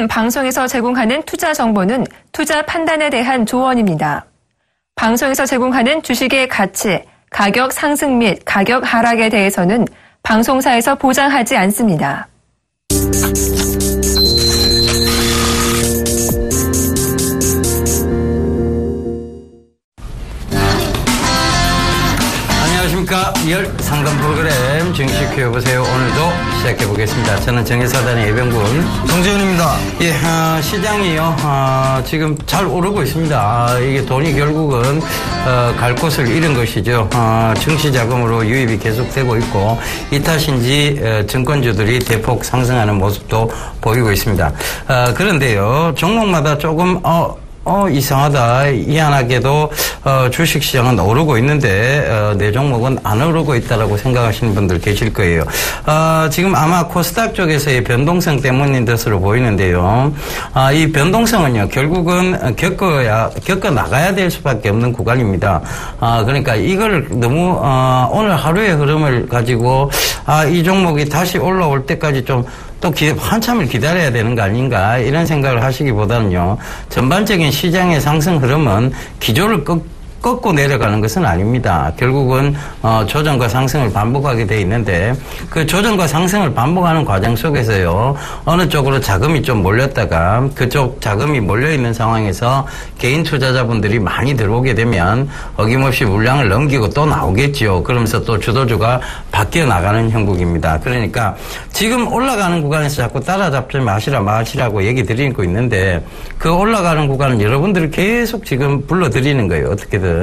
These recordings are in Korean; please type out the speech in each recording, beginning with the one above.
요즘 방송에서 제공하는 투자 정보는 투자 판단에 대한 조언입니다. 방송에서 제공하는 주식의 가치, 가격 상승 및 가격 하락에 대해서는 방송사에서 보장하지 않습니다. 안녕하십니까. 2월 상담 프로그램 증시큐 여보세요. 오늘도 시작해 보겠습니다. 저는 정의사단의 예병군 정재훈입니다. 예, 시장이요. 지금 잘 오르고 있습니다. 이게 돈이 결국은 갈 곳을 잃은 것이죠. 증시 자금으로 유입이 계속되고 있고 이 탓인지 증권주들이 대폭 상승하는 모습도 보이고 있습니다. 그런데요, 종목마다 조금 이상하다. 희한하게도, 주식시장은 오르고 있는데, 내 종목은 안 오르고 있다라고 생각하시는 분들 계실 거예요. 지금 아마 코스닥 쪽에서의 변동성 때문인 것으로 보이는데요. 이 변동성은요, 결국은 겪어 나가야 될 수밖에 없는 구간입니다. 그러니까 이걸 너무, 오늘 하루의 흐름을 가지고, 이 종목이 다시 올라올 때까지 좀, 또 한참을 기다려야 되는 거 아닌가 이런 생각을 하시기보다는요, 전반적인 시장의 상승 흐름은 기조를 꺾고 내려가는 것은 아닙니다. 결국은 조정과 상승을 반복하게 돼 있는데 그 조정과 상승을 반복하는 과정 속에서요, 어느 쪽으로 자금이 좀 몰렸다가 그쪽 자금이 몰려있는 상황에서 개인 투자자분들이 많이 들어오게 되면 어김없이 물량을 넘기고 또 나오겠죠. 그러면서 또 주도주가 바뀌어 나가는 형국입니다. 그러니까 지금 올라가는 구간에서 자꾸 따라잡지 마시라고 얘기 드리고 있는데 그 올라가는 구간은 여러분들이 계속 지금 불러드리는 거예요. 어떻게든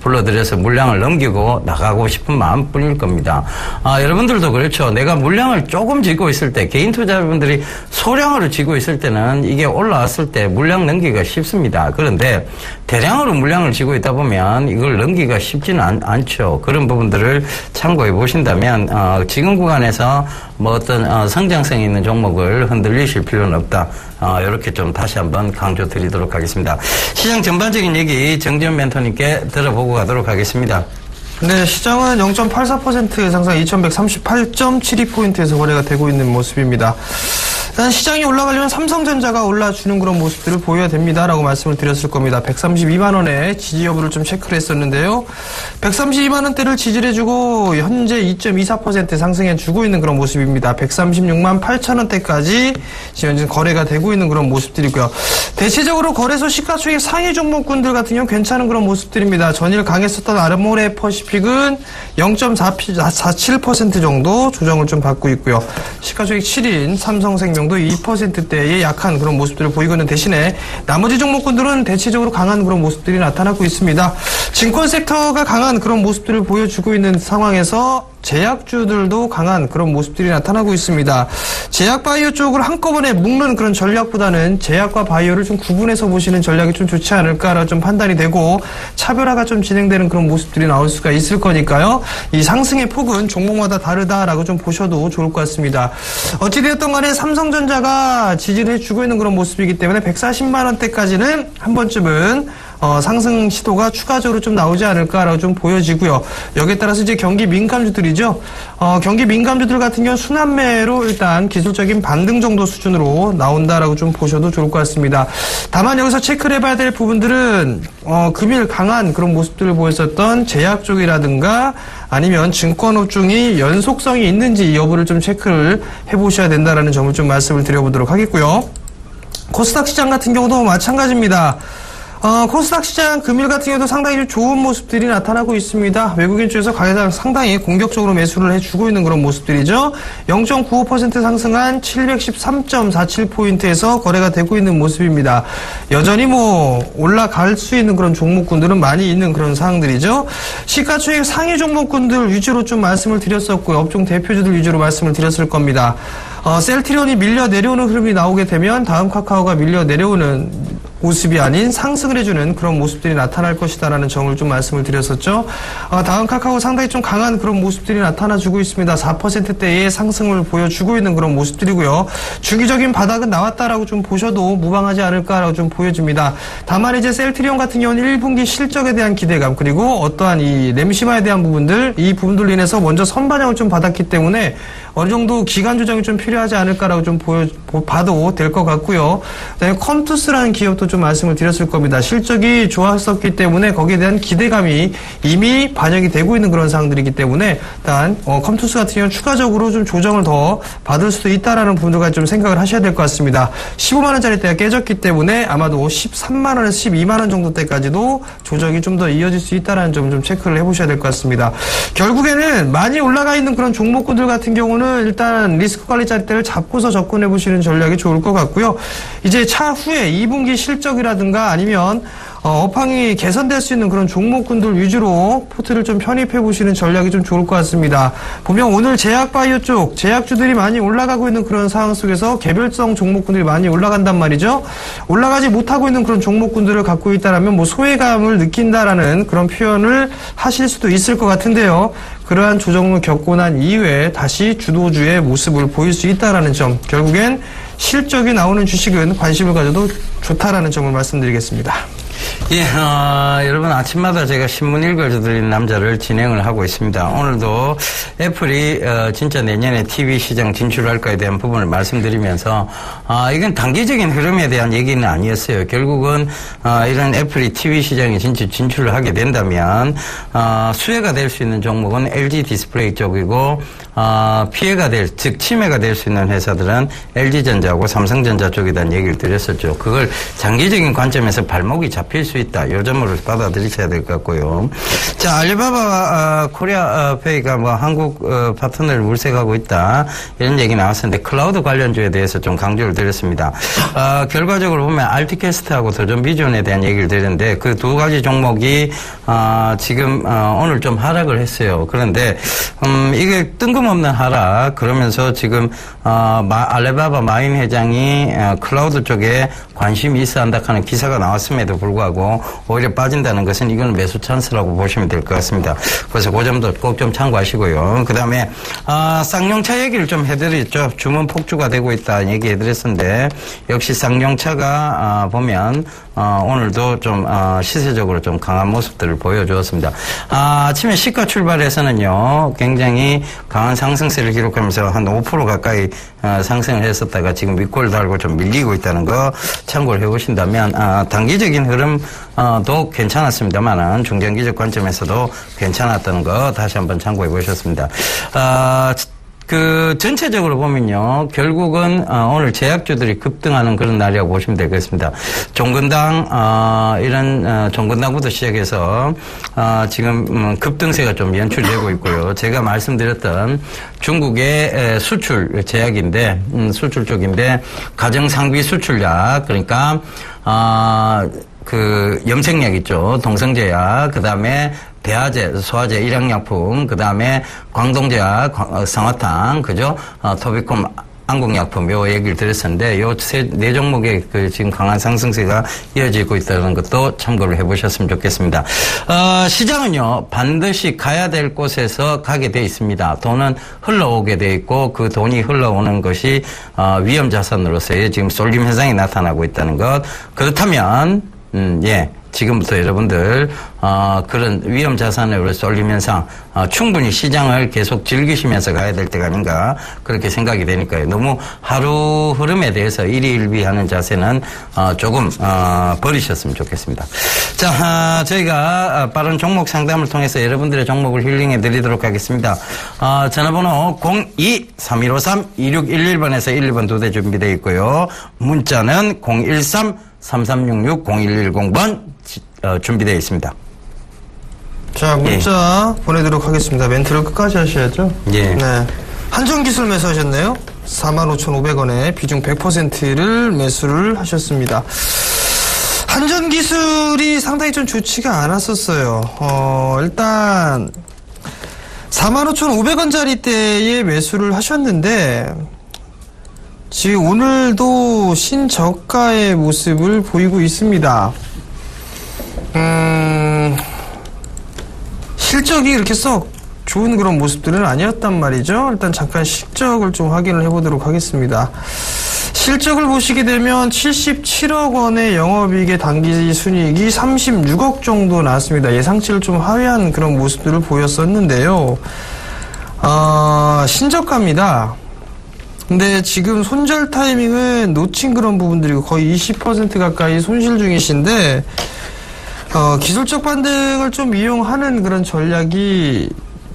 불러들여서 물량을 넘기고 나가고 싶은 마음뿐일 겁니다. 여러분들도 그렇죠. 내가 물량을 조금 쥐고 있을 때, 개인 투자자분들이 소량으로 쥐고 있을 때는 이게 올라왔을 때 물량 넘기기가 쉽습니다. 그런데 대량으로 물량을 쥐고 있다 보면 이걸 넘기기가 쉽지는 않죠. 그런 부분들을 참고해 보신다면 지금 구간에서 뭐 어떤 성장성 있는 종목을 흔들리실 필요는 없다. 이렇게 좀 다시 한번 강조 드리도록 하겠습니다. 시장 전반적인 얘기 정재훈 멘토님께 들어보고 가도록 하겠습니다. 네, 시장은 0.84% 상승 2138.72포인트에서 거래가 되고 있는 모습입니다. 일단 시장이 올라가려면 삼성전자가 올라주는 그런 모습들을 보여야 됩니다라고 말씀을 드렸을 겁니다. 132만 원의 지지 여부를 좀 체크를 했었는데요. 132만 원대를 지지를 해주고 현재 2.24% 상승해주고 있는 그런 모습입니다. 136만 8천 원대까지 지금 현재 거래가 되고 있는 그런 모습들이고요. 대체적으로 거래소 시가총액 상위 종목군들 같은 경우 괜찮은 그런 모습들입니다. 전일 강했었던 아모레 퍼시픽은 0.47% 정도 조정을 좀 받고 있고요. 시가총액 7인 삼성생명 2%대의 약한 그런 모습들을 보이고 있는 대신에 나머지 종목군들은 대체적으로 강한 그런 모습들이 나타나고 있습니다. 증권 섹터가 강한 그런 모습들을 보여주고 있는 상황에서 제약주들도 강한 그런 모습들이 나타나고 있습니다. 제약 바이오 쪽을 한꺼번에 묶는 그런 전략보다는 제약과 바이오를 좀 구분해서 보시는 전략이 좀 좋지 않을까라고 좀 판단이 되고 차별화가 좀 진행되는 그런 모습들이 나올 수가 있을 거니까요. 이 상승의 폭은 종목마다 다르다라고 좀 보셔도 좋을 것 같습니다. 어찌되었던 간에 삼성전자가 지지를 해주고 있는 그런 모습이기 때문에 140만 원대까지는 한 번쯤은 상승 시도가 추가적으로 좀 나오지 않을까라고 좀 보여지고요. 여기에 따라서 이제 경기 민감주들이죠. 경기 민감주들 같은 경우 순환매로 일단 기술적인 반등 정도 수준으로 나온다라고 좀 보셔도 좋을 것 같습니다. 다만 여기서 체크를 해봐야 될 부분들은 금일 강한 그런 모습들을 보였었던 제약 쪽이라든가 아니면 증권업종이 연속성이 있는지 여부를 좀 체크를 해보셔야 된다라는 점을 좀 말씀을 드려보도록 하겠고요. 코스닥 시장 같은 경우도 마찬가지입니다. 코스닥 시장 금일 같은 경우도 상당히 좀 좋은 모습들이 나타나고 있습니다. 외국인 쪽에서 가격을 상당히 공격적으로 매수를 해주고 있는 그런 모습들이죠. 0.95% 상승한 713.47포인트에서 거래가 되고 있는 모습입니다. 여전히 올라갈 수 있는 그런 종목군들은 많이 있는 그런 상황들이죠. 시가총액 상위 종목군들 위주로 좀 말씀을 드렸었고요. 업종 대표주들 위주로 말씀을 드렸을 겁니다. 셀트리온이 밀려 내려오는 흐름이 나오게 되면 다음 카카오가 밀려 내려오는 모습이 아닌 상승을 해주는 그런 모습들이 나타날 것이다라는 점을 좀 말씀을 드렸었죠. 다음 카카오 상당히 좀 강한 그런 모습들이 나타나주고 있습니다. 4%대의 상승을 보여주고 있는 그런 모습들이고요. 중기적인 바닥은 나왔다라고 좀 보셔도 무방하지 않을까라고 좀 보여집니다. 다만 이제 셀트리온 같은 경우는 1분기 실적에 대한 기대감 그리고 어떠한 이 램시마에 대한 부분들 이 부분들로 인해서 먼저 선반영을 좀 받았기 때문에 어느 정도 기간 조정이 좀 필요하지 않을까라고 좀 봐도 될 것 같고요. 그다음에 컴투스라는 기업도 좀 말씀을 드렸을 겁니다. 실적이 좋았었기 때문에 거기에 대한 기대감이 이미 반영이 되고 있는 그런 상황들이기 때문에 일단 컴투스 같은 경우는 추가적으로 좀 조정을 더 받을 수도 있다라는 부분들까지 좀 생각을 하셔야 될 것 같습니다. 15만 원짜리 대가 깨졌기 때문에 아마도 13만 원에서 12만 원 정도 때까지도 조정이 좀 더 이어질 수 있다라는 점 좀 체크를 해보셔야 될 것 같습니다. 결국에는 많이 올라가 있는 그런 종목군들 같은 경우는 일단 리스크 관리 자리대를 잡고서 접근해 보시는 전략이 좋을 것 같고요. 이제 차후에 2분기 실적이라든가 아니면 업황이 개선될 수 있는 그런 종목군들 위주로 포트를 좀 편입해 보시는 전략이 좀 좋을 것 같습니다. 보면 오늘 제약바이오 쪽 제약주들이 많이 올라가고 있는 그런 상황 속에서 개별성 종목군들이 많이 올라간단 말이죠. 올라가지 못하고 있는 그런 종목군들을 갖고 있다라면 뭐 소외감을 느낀다라는 그런 표현을 하실 수도 있을 것 같은데요. 그러한 조정을 겪고 난 이후에 다시 주도주의 모습을 보일 수 있다라는 점, 결국엔 실적이 나오는 주식은 관심을 가져도 좋다라는 점을 말씀드리겠습니다. 예, 여러분 아침마다 제가 신문 읽어드리는 남자를 진행을 하고 있습니다. 오늘도 애플이 진짜 내년에 TV 시장 진출할까에 대한 부분을 말씀드리면서 이건 단기적인 흐름에 대한 얘기는 아니었어요. 결국은 이런 애플이 TV 시장에 진짜 진출을 하게 된다면 수혜가 될 수 있는 종목은 LG 디스플레이 쪽이고 피해가 즉 침해가 될 수 있는 회사들은 LG전자하고 삼성전자 쪽에 대한 얘기를 드렸었죠. 그걸 장기적인 관점에서 발목이 잡힐 수 있다. 요 점으로 받아들이셔야 될 것 같고요. 자, 알리바바 코리아페이가 뭐 한국 파트너를 물색하고 있다. 이런 얘기 나왔었는데 클라우드 관련주에 대해서 좀 강조를 드렸습니다. 결과적으로 보면 알티캐스트하고 도전비전에 대한 얘기를 드렸는데 그 두 가지 종목이 지금 오늘 좀 하락을 했어요. 그런데 이게 뜬금없는 하락 그러면서 지금 알리바바 마인 회장이 클라우드 쪽에 관심이 있어 한다 하는 기사가 나왔음에도 불구하고 오히려 빠진다는 것은 이건 매수 찬스라고 보시면 될 것 같습니다. 그래서 그 점도 꼭 좀 참고하시고요. 그 다음에 쌍용차 얘기를 좀 해드렸죠. 주문 폭주가 되고 있다 얘기해드렸었는데 역시 쌍용차가 보면 오늘도 좀 시세적으로 좀 강한 모습들을 보여주었습니다. 아침에 시가 출발해서는요 굉장히 강한 상승세를 기록하면서 한 5% 가까이 상승을 했었다가 지금 윗골 달고 좀 밀리고 있다는 거 참고를 해보신다면 단기적인 흐름도 괜찮았습니다만은 중장기적 관점에서도 괜찮았다는 거 다시 한번 참고해 보셨습니다. 전체적으로 보면요, 결국은, 오늘 제약주들이 급등하는 그런 날이라고 보시면 되겠습니다. 종근당, 종근당부터 시작해서, 지금, 급등세가 좀 연출되고 있고요. 제가 말씀드렸던 중국의 수출 제약인데, 수출 쪽인데, 가정상비 수출약, 그러니까, 염색약 있죠. 동성제약, 그 다음에 대화제, 소화제, 일양약품, 그 다음에 광동제약, 상화탕, 그죠? 토비콤, 안국약품, 요 얘기를 드렸었는데, 네 종목의 지금 강한 상승세가 이어지고 있다는 것도 참고를 해보셨으면 좋겠습니다. 시장은요, 반드시 가야 될 곳에서 가게 돼 있습니다. 돈은 흘러오게 돼 있고, 그 돈이 흘러오는 것이, 위험 자산으로서의 지금 쏠림 현상이 나타나고 있다는 것. 그렇다면, 지금부터 여러분들 그런 위험 자산으로 쏠림 현상 충분히 시장을 계속 즐기시면서 가야 될 때가 아닌가 그렇게 생각이 되니까요. 너무 하루 흐름에 대해서 일희일비하는 자세는 조금 버리셨으면 좋겠습니다. 자, 저희가 빠른 종목 상담을 통해서 여러분들의 종목을 힐링해 드리도록 하겠습니다. 전화번호 02-3153-2611번에서 1번 2대 준비되어 있고요. 문자는 013-3366-0110번 준비되어 있습니다. 자, 문자 보내도록 하겠습니다. 멘트를 끝까지 하셔야죠. 예. 네. 한전기술 매수하셨네요. 45,500원에 비중 100%를 매수를 하셨습니다. 한전기술이 상당히 좀 좋지가 않았었어요. 일단 45,500원짜리 때에 매수를 하셨는데 지금 오늘도 신저가의 모습을 보이고 있습니다. 실적이 이렇게 썩 좋은 그런 모습들은 아니었단 말이죠. 일단 잠깐 실적을 좀 확인을 해보도록 하겠습니다. 실적을 보시게 되면 77억 원의 영업이익의 당기 순이익이 36억 정도 나왔습니다. 예상치를 좀 하회한 그런 모습들을 보였었는데요. 신저가입니다. 근데 지금 손절 타이밍은 놓친 그런 부분들이고 거의 20% 가까이 손실 중이신데, 기술적 반등을 좀 이용하는 그런 전략이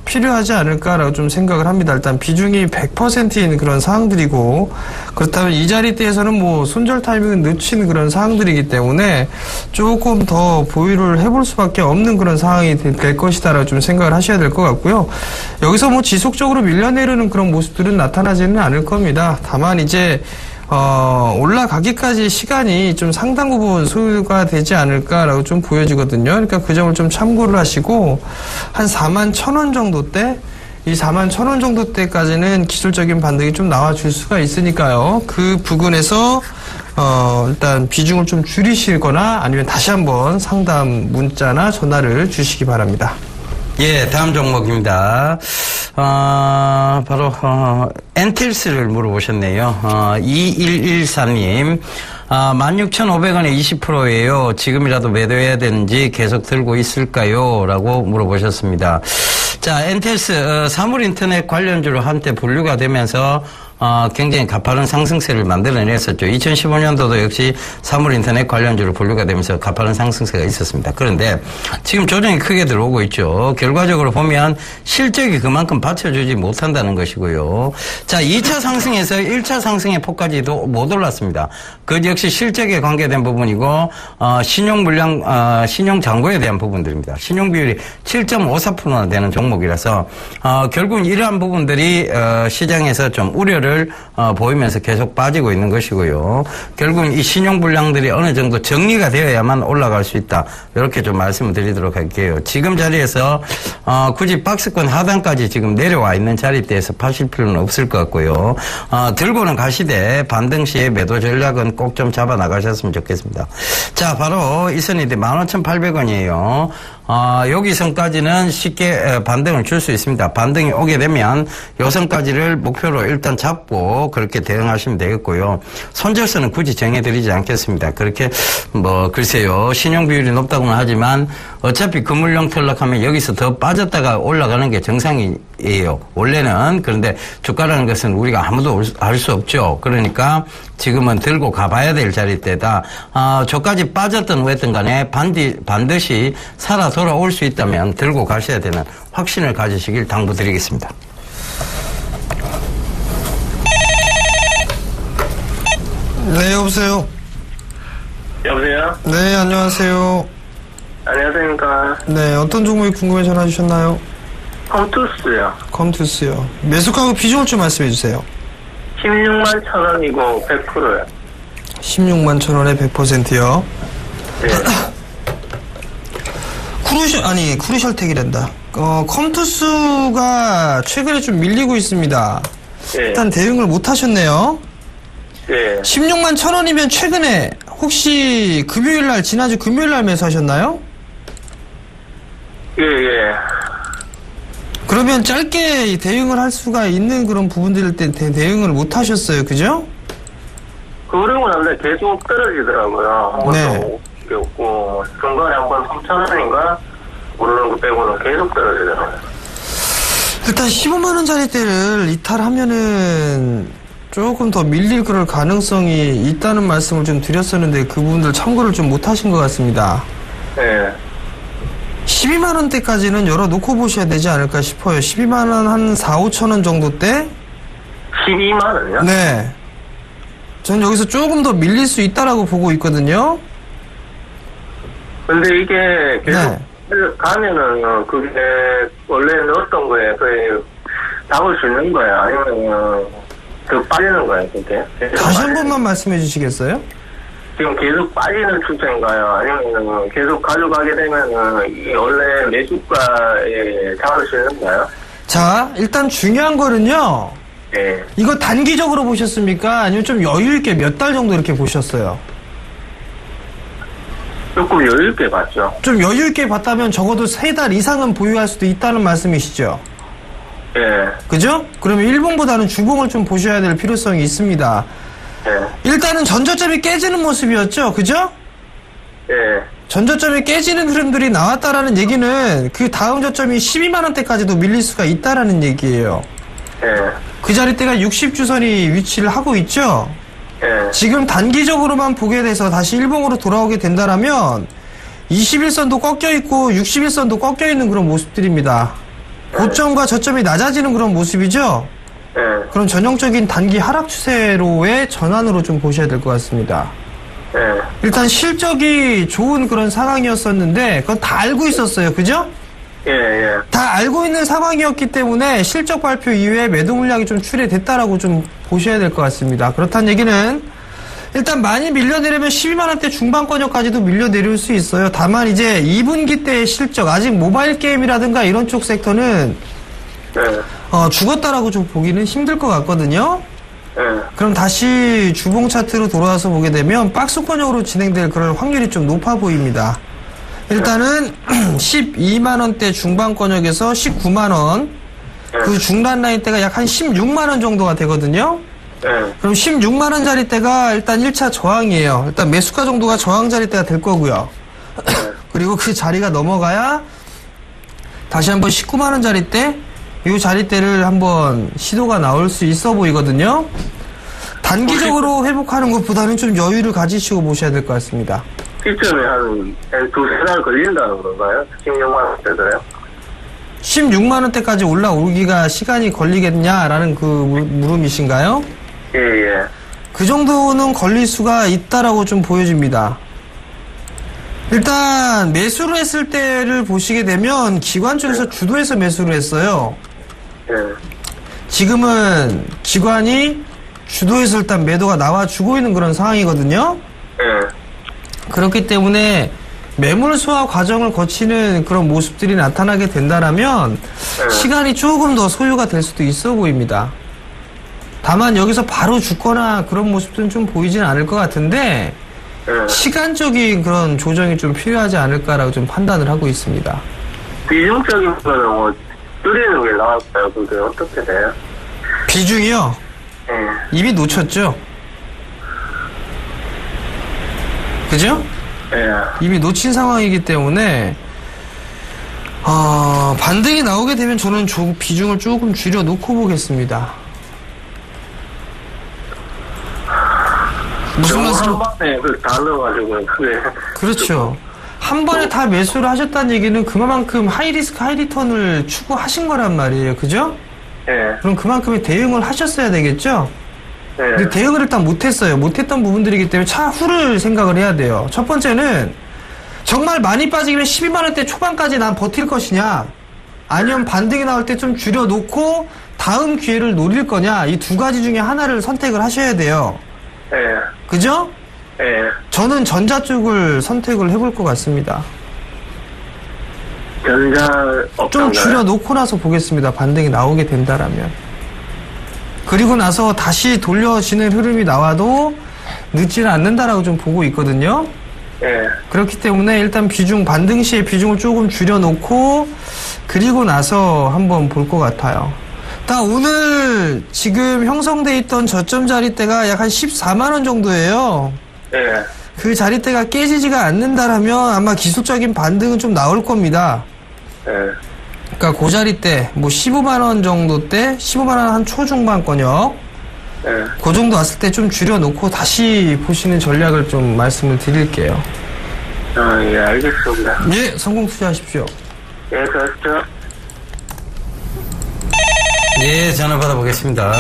필요하지 않을까라고 좀 생각을 합니다. 일단 비중이 100%인 그런 사항들이고, 그렇다면 이 자리대에서는 뭐 손절 타이밍은 늦춘 그런 사항들이기 때문에 조금 더 보유를 해볼 수밖에 없는 그런 상황이 될 것이다라고 좀 생각을 하셔야 될 것 같고요. 여기서 뭐 지속적으로 밀려내려는 그런 모습들은 나타나지는 않을 겁니다. 다만 이제 올라가기까지 시간이 좀 상당 부분 소요가 되지 않을까라고 좀 보여지거든요. 그러니까 그 점을 좀 참고를 하시고, 한 41,000원 정도대, 이 41,000원 정도대까지는 기술적인 반등이 좀 나와줄 수가 있으니까요. 그 부분에서, 일단 비중을 좀 줄이시거나 아니면 다시 한번 상담 문자나 전화를 주시기 바랍니다. 예, 다음 종목입니다. 바로, 엔틸스를 물어보셨네요. 2114님. 16,500원에 20%예요. 지금이라도 매도해야 되는지 계속 들고 있을까요? 라고 물어보셨습니다. 자, 엔텔스, 사물인터넷 관련주로 한때 분류가 되면서 굉장히 가파른 상승세를 만들어냈었죠. 2015년도도 역시 사물인터넷 관련주로 분류가 되면서 가파른 상승세가 있었습니다. 그런데 지금 조정이 크게 들어오고 있죠. 결과적으로 보면 실적이 그만큼 받쳐주지 못한다는 것이고요. 자, 2차 상승에서 1차 상승의 폭까지도 못 올랐습니다. 그 역시 실적에 관계된 부분이고, 신용 잔고에 대한 부분들입니다. 신용 비율이 7.54%나 되는 종목이라서, 결국은 이러한 부분들이, 시장에서 좀 우려를 보이면서 계속 빠지고 있는 것이고요. 결국은 이 신용 불량들이 어느 정도 정리가 되어야만 올라갈 수 있다. 이렇게 좀 말씀을 드리도록 할게요. 지금 자리에서 굳이 박스권 하단까지 지금 내려와 있는 자리대에서 파실 필요는 없을 것 같고요. 들고는 가시되 반등 시에 매도 전략은 꼭 좀 잡아 나가셨으면 좋겠습니다. 자, 바로 이 선인데 15,800원이에요. 여기 선까지는 쉽게 반등을 줄 수 있습니다. 반등이 오게 되면 요 선까지를 목표로 일단 잡고 그렇게 대응하시면 되겠고요. 손절선은 굳이 정해드리지 않겠습니다. 그렇게 글쎄요. 신용 비율이 높다고는 하지만 어차피 금물령 탈락하면 여기서 더 빠졌다가 올라가는 게 정상이에요. 원래는. 그런데 주가라는 것은 우리가 아무도 알 수 없죠. 그러니까 지금은 들고 가봐야 될 자리대다. 저까지 빠졌든 왜든 간에 반드시 살아 돌아올 수 있다면 들고 가셔야 되는 확신을 가지시길 당부드리겠습니다. 네, 여보세요? 여보세요? 네, 안녕하세요. 안녕하십니까? 네, 어떤 종목이 궁금해 전화 주셨나요? 컴투스요. 컴투스요. 매수가하고 비중을 좀 말씀해 주세요. 16만 1,000원이고 100%요. 16만 1,000원에 100%요. 네. 쿠르셜텍이란다. 컴투스가 최근에 좀 밀리고 있습니다. 네. 일단 대응을 못 하셨네요. 네. 16만 1,000원이면 최근에 혹시 지난주 금요일날 매수하셨나요? 예, 예. 그러면 짧게 대응을 할 수가 있는 그런 부분들 때 대응을 못 하셨어요. 그죠? 그러고 나서 계속 떨어지더라고요. 한 네. 번도 없고, 중간에 한 번 3,000원인가? 오르는 거 빼고는 계속 떨어지더라고요. 일단 15만원짜리 대를 이탈하면은 조금 더 밀릴 그럴 가능성이 있다는 말씀을 좀 드렸었는데 그 부분들 참고를 좀 못 하신 것 같습니다. 네. 12만원대까지는 열어놓고 보셔야 되지 않을까 싶어요. 12만원 한 4,5천원 정도 대? 12만원이요? 네. 전 여기서 조금 더 밀릴 수 있다라고 보고 있거든요. 근데 이게 계속 네. 가면은 그게 원래 넣었던 거에 거의 잡을 수 있는 거예요? 아니면 더 빠지는 거예요, 그게? 다시 한 번만 말씀해 주시겠어요? 지금 계속 빠지는 추세인가요? 아니면 계속 가져가게 되면은 이 원래 매수가에 잡을 수 있는가요? 자, 일단 중요한 거는요. 네. 이거 단기적으로 보셨습니까? 아니면 좀 여유있게 몇 달 정도 이렇게 보셨어요? 조금 여유있게 봤죠. 좀 여유있게 봤다면 적어도 3달 이상은 보유할 수도 있다는 말씀이시죠? 예. 그죠? 그러면 일봉보다는 주봉을 좀 보셔야 될 필요성이 있습니다. 예. 일단은 전저점이 깨지는 모습이었죠? 그죠? 예. 전저점이 깨지는 흐름들이 나왔다라는 얘기는 그 다음 저점이 12만 원대까지도 밀릴 수가 있다라는 얘기예요. 예. 그 자리대가 60주선이 위치를 하고 있죠. 예. 지금 단기적으로만 보게 돼서 다시 일봉으로 돌아오게 된다라면 21선도 꺾여 있고 61선도 꺾여 있는 그런 모습들입니다. 고점과 저점이 낮아지는 그런 모습이죠. 예. 그럼 전형적인 단기 하락 추세로의 전환으로 좀 보셔야 될 것 같습니다. 예. 일단 실적이 좋은 그런 상황이었었는데 그건 다 알고 있었어요. 그죠? 예. 예. 다 알고 있는 상황이었기 때문에 실적 발표 이후에 매도 물량이 좀 출회됐다라고 좀 보셔야 될 것 같습니다. 그렇다는 얘기는 일단 많이 밀려내려면 12만원대 중반권역까지도 밀려내릴 수 있어요. 다만 이제 2분기 때의 실적, 아직 모바일 게임이라든가 이런 쪽 섹터는 죽었다라고 좀 보기는 힘들 것 같거든요. 그럼 다시 주봉 차트로 돌아와서 보게 되면 박스권역으로 진행될 그럴 확률이 좀 높아 보입니다. 일단은 12만원대 중반권역에서 19만원, 그 중간 라인대가 약 한 16만원 정도가 되거든요. 그럼 16만원짜리 대가 일단 1차 저항이에요. 일단 매수가 정도가 저항 자리대가 될 거고요. 그리고 그 자리가 넘어가야 다시 한번 19만원짜리 대, 이 자리대를 한번 시도가 나올 수 있어 보이거든요. 단기적으로 회복하는 것보다는 좀 여유를 가지시고 보셔야 될 것 같습니다. 시점에 한 두세 달 걸린다는 건가요? 16만원대도요? 16만원대까지 올라오기가 시간이 걸리겠냐라는 그 물음이신가요? 예, 예. 그 정도는 걸릴 수가 있다라고 좀 보여집니다. 일단 매수를 했을 때를 보시게 되면 기관 쪽에서 주도해서 매수를 했어요. 예. 지금은 기관이 주도해서 일단 매도가 나와주고 있는 그런 상황이거든요. 예. 그렇기 때문에 매물 소화 과정을 거치는 그런 모습들이 나타나게 된다라면 시간이 조금 더 소요가 될 수도 있어 보입니다. 다만 여기서 바로 죽거나 그런 모습들은 좀 보이지는 않을 것 같은데 시간적인 그런 조정이 좀 필요하지 않을까라고 좀 판단을 하고 있습니다. 비중적인 거는 뭐 줄이는 게 나을까요? 그게 어떻게 돼요? 비중이요? 예. 이미 놓쳤죠? 그죠? 예. 이미 놓친 상황이기 때문에 반등이 나오게 되면 저는 비중을 조금 줄여놓고 보겠습니다. 무슨 말씀? 한 번에 다 넣어가지고 그게. 그렇죠. 한 번에 다 매수를 하셨다는 얘기는 그만큼 하이리스크 하이리턴을 추구하신 거란 말이에요. 그죠? 예. 그럼 그만큼의 대응을 하셨어야 되겠죠? 예. 근데 대응을 일단 못했어요. 못했던 부분들이기 때문에 차후를 생각을 해야 돼요. 첫 번째는 정말 많이 빠지면 12만원대 초반까지 난 버틸 것이냐, 아니면 반등이 나올 때 좀 줄여놓고 다음 기회를 노릴 거냐, 이 두 가지 중에 하나를 선택을 하셔야 돼요. 예. 그죠? 예. 저는 전자 쪽을 선택을 해볼 것 같습니다. 전자 좀 업종가요? 줄여놓고 나서 보겠습니다. 반등이 나오게 된다라면. 그리고 나서 다시 돌려지는 흐름이 나와도 늦지는 않는다라고 좀 보고 있거든요. 예. 그렇기 때문에 일단 반등 시에 비중을 조금 줄여놓고 그리고 나서 한번 볼 것 같아요. 오늘 지금 형성돼 있던 저점 자리대가 약 한 14만원 정도예요. 예. 그 자리대가 깨지지가 않는다라면 아마 기술적인 반등은 좀 나올 겁니다. 예. 그러니까 그 자리대 뭐 15만원 정도 때 15만원 한 초중반권역 예. 그 정도 왔을 때 좀 줄여놓고 다시 보시는 전략을 좀 말씀을 드릴게요. 예, 알겠습니다. 예, 성공 투자하십시오. 예, 그렇죠. 예, 전화 받아보겠습니다.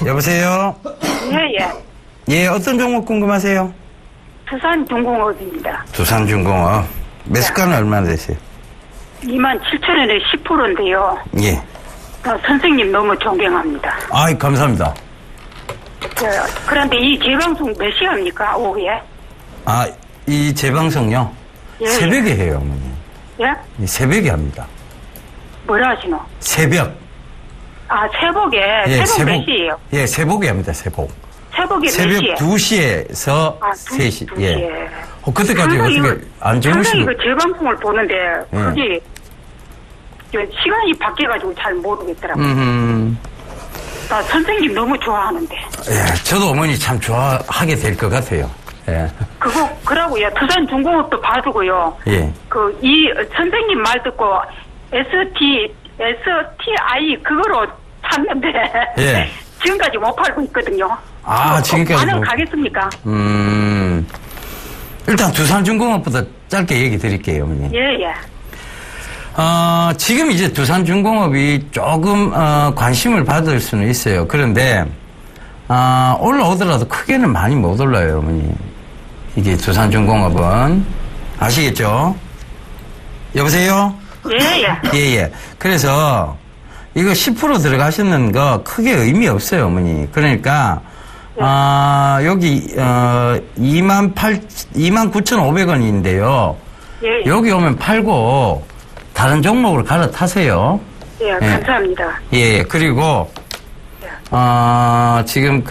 여보세요? 예, 예. 예, 어떤 종목 궁금하세요? 두산중공업입니다. 두산중공업. 매수가는 얼마나 되세요? 27,000원에 10%인데요. 예. 선생님 너무 존경합니다. 아이, 감사합니다. 그런데 이 재방송 몇 시합니까? 오후에? 아, 이 재방송요? 예, 새벽에 해요, 어머니. 예? 이 새벽에 합니다. 뭐라 하시노? 새벽. 아, 새벽에? 예, 새벽 몇 시에요? 예, 새벽에 합니다, 새벽. 새벽에 몇 새벽 시에? 2시에서 아, 3시. 2시에. 예. 그때까지 어떻게 안 상당히 주무시고. 그 재방송을 보는데, 예. 그게 시간이 바뀌어가지고 잘 모르겠더라고요. 나 선생님 너무 좋아하는데. 예, 저도 어머니 참 좋아하게 될 것 같아요. 예. 그거 그러고요. 두산중공업도 봐주고요. 예. 이 선생님 말 듣고 STI 그거로 샀는데 예. 지금까지 못 팔고 있거든요. 지금까지. 반응 가겠습니까? 일단 두산중공업부터 짧게 얘기 드릴게요, 어머니. 예. 지금 이제 두산중공업이 조금, 관심을 받을 수는 있어요. 그런데, 올라오더라도 크게는 많이 못 올라요, 어머니. 이게 두산중공업은. 아시겠죠? 여보세요? 예. 그래서, 이거 10% 들어가시는 거 크게 의미 없어요, 어머니. 그러니까, 여기, 29,500원인데요. 예. 여기 오면 팔고, 다른 종목으로 갈아타세요. 예, 감사합니다. 예, 그리고, 지금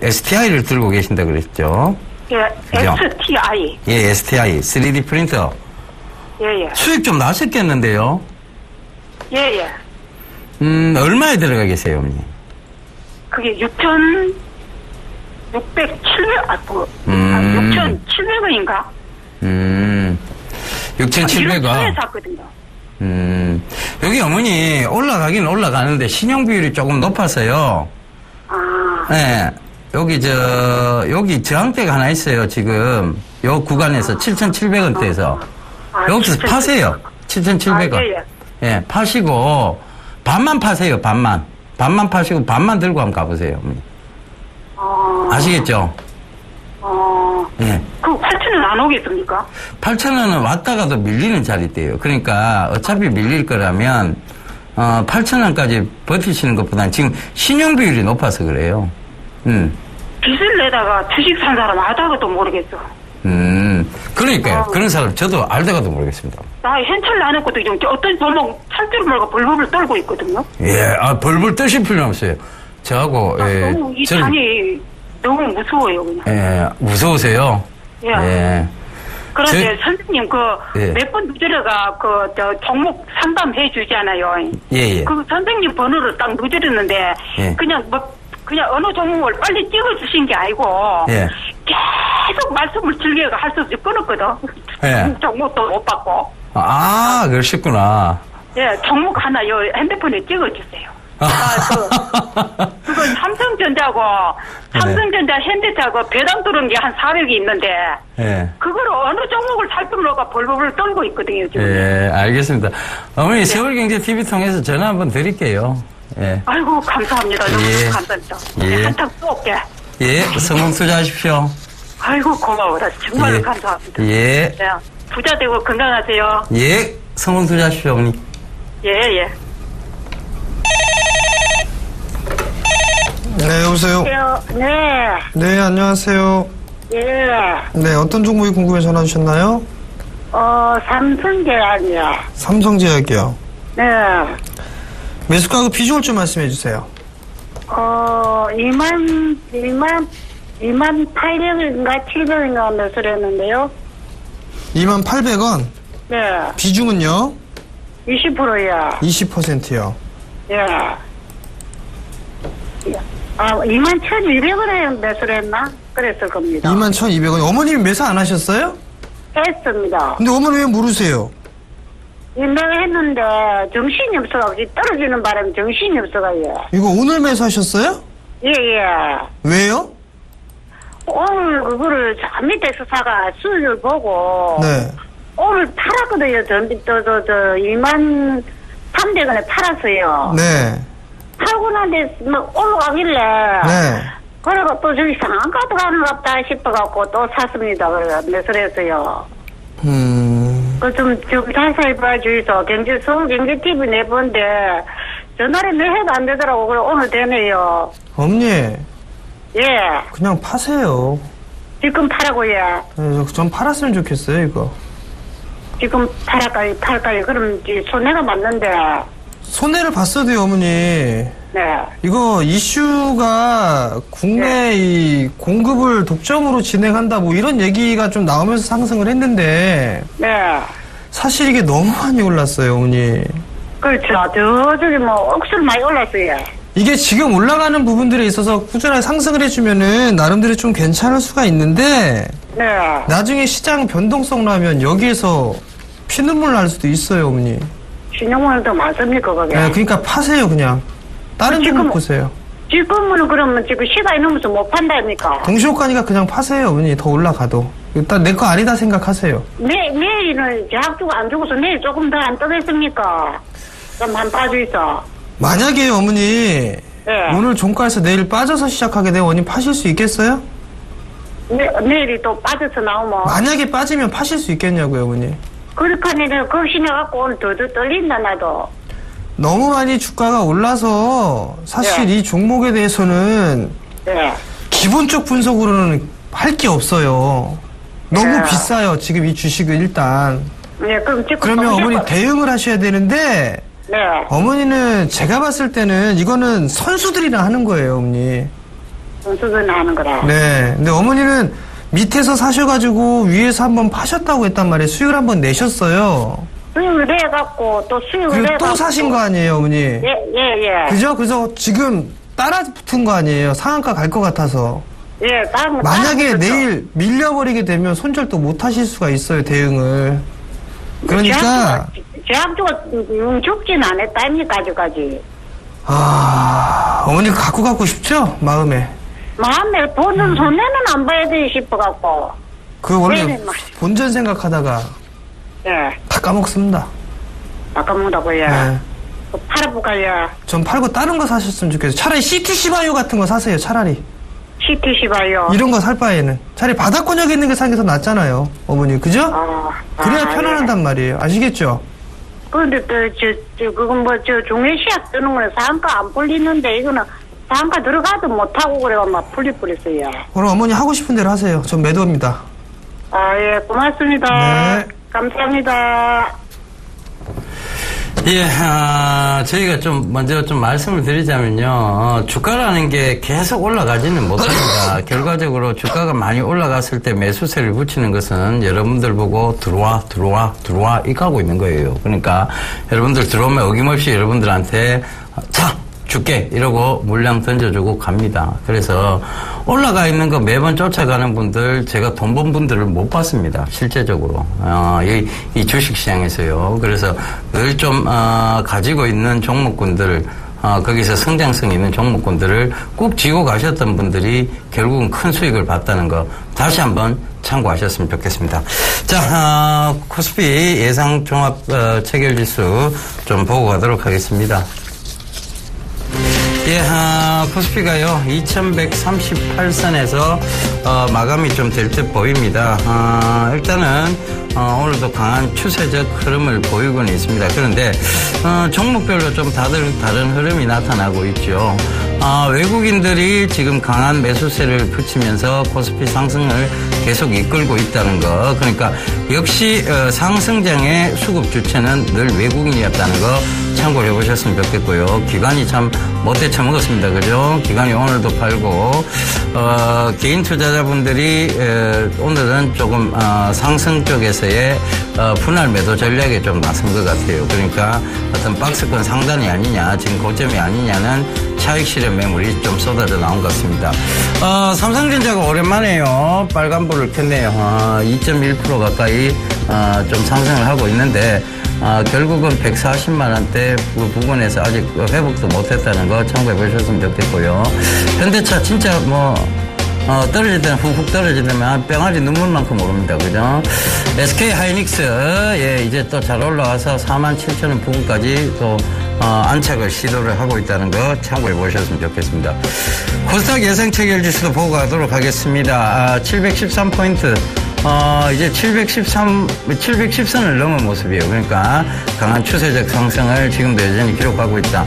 STI를 들고 계신다 그랬죠? 예, 그죠? STI. 예, STI. 3D 프린터. 예. 수익 좀 나셨겠는데요? 예. 얼마에 들어가 계세요, 어머니? 그게 6,700원인가? 6,700원. 샀거든요. 여기 어머니, 올라가긴 올라가는데, 신용 비율이 조금 높아서요. 네. 여기 저항대가 하나 있어요, 지금. 요 구간에서 7,700원대에서. 여기서 파세요. 7,700원. 예, 파시고, 반만 파세요, 반만. 반만 파시고, 반만 들고 한번 가보세요, 어머니. 아시겠죠? 예. 그 8,000원 안 오겠습니까? 8,000원은 왔다가도 밀리는 자리대요. 그러니까 어차피 밀릴 거라면 8,000원까지 버티시는 것보다는 지금 신용 비율이 높아서 그래요. 빚을 내다가 주식 산 사람 알다가도 모르겠어. 그러니까요. 그런 사람 저도 알다가도 모르겠습니다. 나 현찰 안 했거든요. 어떤 종목 살 줄 모르고 벌벌 떨고 있거든요. 예, 벌벌 떠실 필요 없어요. 저하고 너무 이 장이 너무 무서워요, 그냥. 예, 무서우세요? 예. 그런데 선생님, 몇 번 누저려가, 종목 상담해 주잖아요. 예. 그 선생님 번호를 딱 누저렸는데, 그냥 어느 종목을 빨리 찍어주신 게 아니고, 계속 말씀을 즐겨 할 수 없이 끊었거든. 종목도 못 받고. 그러셨구나. 예, 종목 하나 핸드폰에 찍어주세요. 그건 삼성전자고, 삼성전자 현대차고 배당 들은 게 한 400이 있는데, 그걸 어느 종목을 살펴보려고 벌벌 떨고 있거든요, 지금. 예, 알겠습니다. 어머니, 서울경제TV 통해서 전화 한번 드릴게요. 예. 아이고, 감사합니다. 너무 감사합니다. 한탕 쏠게. 성공 투자하십시오. 아이고, 고마워라. 정말 감사합니다. 부자 되고 건강하세요. 성공 투자하십시오, 어머니. 예. 네, 여보세요? 네, 안녕하세요. 네, 어떤 종목이 궁금해 전화 주셨나요? 삼성제약이요. 삼성제약이요? 네. 매수가하고 비중을 좀 말씀해 주세요. 2800인가 700인가 매수를 했는데요. 28,000원? 네. 비중은요? 20%요. 20%요. 예. 21,200원에 매수를 했나? 그랬을 겁니다. 21,200원. 어머님이 매수 안 하셨어요? 했습니다. 근데 어머니 왜 모르세요? 내가 했는데 정신이 없어가지고 떨어지는 바람에 정신이 없어가지고. 이거 오늘 매수하셨어요? 예. 왜요? 오늘 그거를 저 밑에서 사가 수익을 보고. 네. 오늘 팔았거든요. 23,300원에 팔았어요. 네. 팔고 난데 올라가길래. 네. 그래가 또 저기 상한가도 가는갑다 싶어갖고 또 샀습니다. 그래가 매수를 했어요. 좀 자세히 봐주이소. 서울경제TV 내본데 전날에 내 해도 안 되더라고. 그래 오늘 되네요. 어머니. 예. 그냥 파세요. 지금 팔아고요. 네, 전 팔았으면 좋겠어요, 이거. 지금 팔까요? 그럼 손해가 맞는데. 손해를 봤어도요, 어머니. 네. 이거 이슈가 국내 이 공급을 독점으로 진행한다 뭐 이런 얘기가 좀 나오면서 상승을 했는데. 네. 사실 이게 너무 많이 올랐어요, 어머니. 그렇죠. 저기 억수로 많이 올랐어요. 이게 지금 올라가는 부분들에 있어서 꾸준하게 상승을 해주면은 나름대로 좀 괜찮을 수가 있는데 네. 나중에 시장 변동성 나면 여기에서 피눈물 날 수도 있어요, 어머니. 신용원도 많습니까, 거기? 네, 그러니까 파세요, 그냥. 다른 종목 보세요. 지금은 그러면 지금 시간이 넘어서 못 판다니까. 동시효과니까 그냥 파세요, 어머니. 더 올라가도. 일단 내 거 아니다 생각하세요. 내일은 제약주가 안 죽어서 내일 조금 더 안 뜨겠습니까? 그럼 한 빠져 있어. 만약에 어머니 네. 오늘 종가에서 내일 빠져서 시작하게 되면 어머니 파실 수 있겠어요? 내일이 또 빠져서 나오면. 만약에 빠지면 파실 수 있겠냐고요, 어머니. 그렇게는 겁신해갖고 오늘 더 떨린다, 나도. 너무 많이 주가가 올라서 사실 네. 이 종목에 대해서는 네. 기본적 분석으로는 할 게 없어요. 너무 네. 비싸요, 지금 이 주식은 일단. 네, 그러면 어머니 대응을 하셔야 되는데 네. 어머니는 제가 봤을 때는 이거는 선수들이나 하는 거예요, 어머니. 선수들이나 하는 거라. 네. 근데 어머니는 밑에서 사셔가지고 위에서 한번 파셨다고 했단 말이에요. 수익을 한번 내셨어요. 수익을 내갖고 또 수익을 그리고 내갖고 또 사신 거 아니에요, 어머니. 예. 그죠? 그래서 지금 따라 붙은 거 아니에요. 상한가 갈 것 같아서. 예, 만약에 내일 밀려버리게 되면 손절도 못 하실 수가 있어요, 대응을. 그러니까. 제약주가 죽진 않았다입니까, 아직까지. 어머니가 갖고 싶죠? 마음에. 마음에 보는 손해는 안 봐야 돼 싶어갖고. 그 원래 네네, 본전 생각하다가 예. 다 까먹습니다. 아까먹다고요. 네. 팔아볼까요? 전 팔고 다른 거 사셨으면 좋겠어요. 차라리 CTC 바이오 같은 거 사세요, 차라리. CTC 봐요. 이런 거 살 바에는. 차라리 바닥권역에 있는 게 사는 게 더 낫잖아요, 어머니. 그죠? 그래야 편안하단 말이에요. 아시겠죠? 그런데 그건 중외시약 뜨는 거는 상가 안 풀리는데, 이거는 상가 들어가도 못하고 그래가 막 풀리버렸어요. 그럼 어머니 하고 싶은 대로 하세요. 전 매도입니다. 예, 고맙습니다. 네. 감사합니다. 예, 저희가 먼저 말씀을 드리자면요. 주가라는 게 계속 올라가지는 못합니다. 결과적으로 주가가 많이 올라갔을 때 매수세를 붙이는 것은 여러분들 보고 들어와, 이거 하고 있는 거예요. 그러니까 여러분들 들어오면 어김없이 여러분들한테 자! 줄게! 이러고 물량 던져주고 갑니다. 그래서 올라가 있는 거 매번 쫓아가는 분들, 제가 돈 번 분들을 못 봤습니다. 실제적으로. 이 주식시장에서요. 그래서 늘 가지고 있는 종목군들, 거기서 성장성 있는 종목군들을 꼭 쥐고 가셨던 분들이 결국은 큰 수익을 봤다는 거 다시 한번 참고하셨으면 좋겠습니다. 자, 코스피 예상 종합 체결지수 좀 보고 가도록 하겠습니다. 예, 코스피가요, 2138선에서, 마감이 좀 될 듯 보입니다. 일단은, 오늘도 강한 추세적 흐름을 보이고는 있습니다. 그런데, 종목별로 좀 다른 흐름이 나타나고 있죠. 외국인들이 지금 강한 매수세를 붙이면서 코스피 상승을 계속 이끌고 있다는 거. 그러니까, 역시, 상승장의 수급 주체는 늘 외국인이었다는 거 참고를 해보셨으면 좋겠고요. 기관이 참 못돼 처먹었습니다. 그죠? 기관이 오늘도 팔고, 개인 투자자분들이, 오늘은 조금, 상승 쪽에서의, 분할 매도 전략에 좀 나선 것 같아요. 그러니까 어떤 박스권 상단이 아니냐, 지금 고점이 아니냐는 차익 실현 매물이 좀 쏟아져 나온 것 같습니다. 삼성전자가 오랜만에요. 빨간불을 켰네요. 2.1% 가까이, 좀 상승을 하고 있는데, 결국은 140만원대 부근에서 아직 회복도 못했다는 거 참고해 보셨으면 좋겠고요. 현대차 진짜 떨어질 때는 훅훅 떨어지면 뿅아리 눈물만큼 오릅니다. 그죠? SK 하이닉스, 예, 이제 또 잘 올라와서 47,000원 부근까지 또, 안착을 시도를 하고 있다는 거 참고해 보셨으면 좋겠습니다. 코스닥 예상 체결 지수도 보고 가도록 하겠습니다. 713포인트. 이제 710선을 넘은 모습이에요. 그러니까 강한 추세적 상승을 지금도 여전히 기록하고 있다.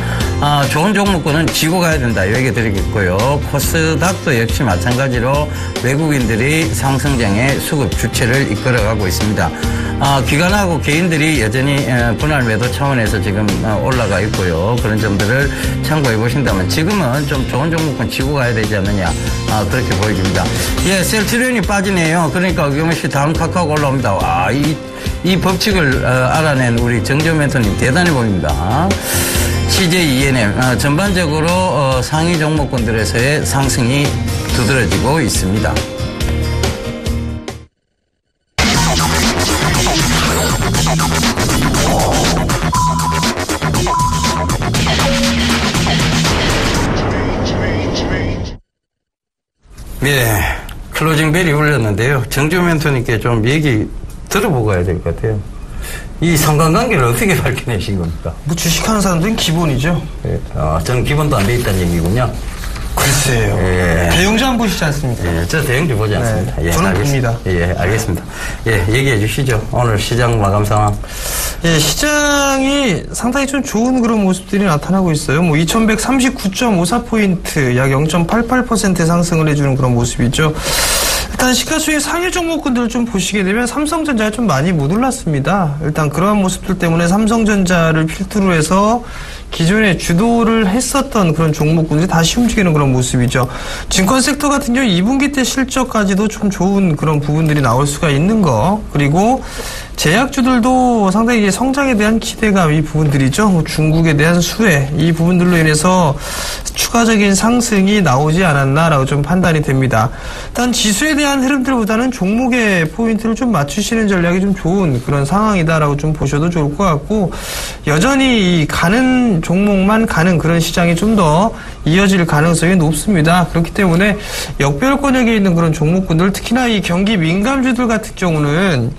좋은 종목군은 지고 가야 된다. 이 얘기 드리겠고요. 코스닥도 역시 마찬가지로 외국인들이 상승장의 수급 주체를 이끌어가고 있습니다. 기관하고 개인들이 여전히 분할 매도 차원에서 지금 올라가 있고요. 그런 점들을 참고해 보신다면 지금은 좀 좋은 종목군 지고 가야 되지 않느냐. 그렇게 보여집니다. 예, 셀트리온이 빠지네요. 그러니까 어김없이 다음 카카오가 올라옵니다. 이 법칙을 알아낸 우리 정재호 멘토님 대단해 보입니다. CJ ENM 전반적으로 상위 종목군들에서의 상승이 두드러지고 있습니다. 네. 클로징 벨이 울렸는데요. 정주 멘토님께 좀 얘기 들어보고 가야 될 것 같아요. 이 상관관계를 어떻게 밝혀내신 겁니까? 뭐 주식하는 사람들은 기본이죠. 네. 저는 기본도 안 돼 있다는 얘기군요. 글쎄요. 예. 대형주 안 보시지 않습니까? 예, 저 대형주 보지 않습니다. 네, 예, 저는 봅니다. 예, 알겠습니다. 예, 얘기해 주시죠. 오늘 시장 마감 상황. 예, 시장이 상당히 좀 좋은 그런 모습들이 나타나고 있어요. 뭐 2130.54포인트, 약 0.88% 상승을 해주는 그런 모습이죠. 일단 시가총액 상위 종목군들을 좀 보시게 되면 삼성전자가 좀 많이 못 올랐습니다. 일단 그러한 모습들 때문에 삼성전자를 필두로 해서 기존에 주도를 했었던 그런 종목군들이 다시 움직이는 그런 모습이죠. 증권 섹터 같은 경우 2분기 때 실적까지도 좀 좋은 그런 부분들이 나올 수가 있는 거. 그리고 제약주들도 상당히 이제 성장에 대한 기대감 이 부분들이죠. 뭐 중국에 대한 수혜 이 부분들로 인해서 추가적인 상승이 나오지 않았나라고 좀 판단이 됩니다. 일단 지수에 대한 흐름들보다는 종목의 포인트를 좀 맞추시는 전략이 좀 좋은 그런 상황이다라고 좀 보셔도 좋을 것 같고 여전히 이 가는 종목만 가는 그런 시장이 좀 더 이어질 가능성이 높습니다. 그렇기 때문에 역별권역에 있는 그런 종목군들 특히나 이 경기 민감주들 같은 경우는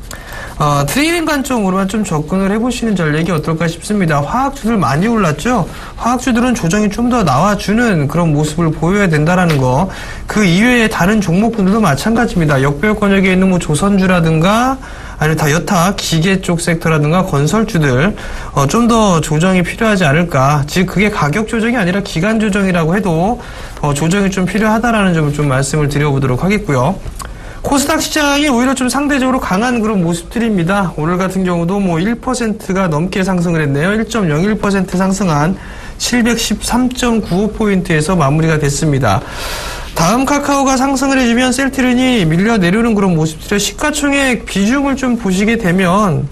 트레이딩 관점으로만 좀 접근을 해보시는 전략이 어떨까 싶습니다. 화학주들 많이 올랐죠? 화학주들은 조정이 좀 더 나와주는 그런 모습을 보여야 된다라는 거. 그 이외에 다른 종목군들도 마찬가지입니다. 역별권역에 있는 뭐 조선주라든가 아니면 다 여타 기계 쪽 섹터라든가 건설주들 좀 더 조정이 필요하지 않을까. 즉 그게 가격 조정이 아니라 기간 조정이라고 해도 조정이 좀 필요하다라는 점을 좀 말씀을 드려보도록 하겠고요. 코스닥 시장이 오히려 좀 상대적으로 강한 그런 모습들입니다. 오늘 같은 경우도 뭐 1%가 넘게 상승을 했네요. 1.01% 상승한 713.95포인트에서 마무리가 됐습니다. 다음 카카오가 상승을 해주면 셀트리온이 밀려 내려오는 그런 모습들의 시가총액 비중을 좀 보시게 되면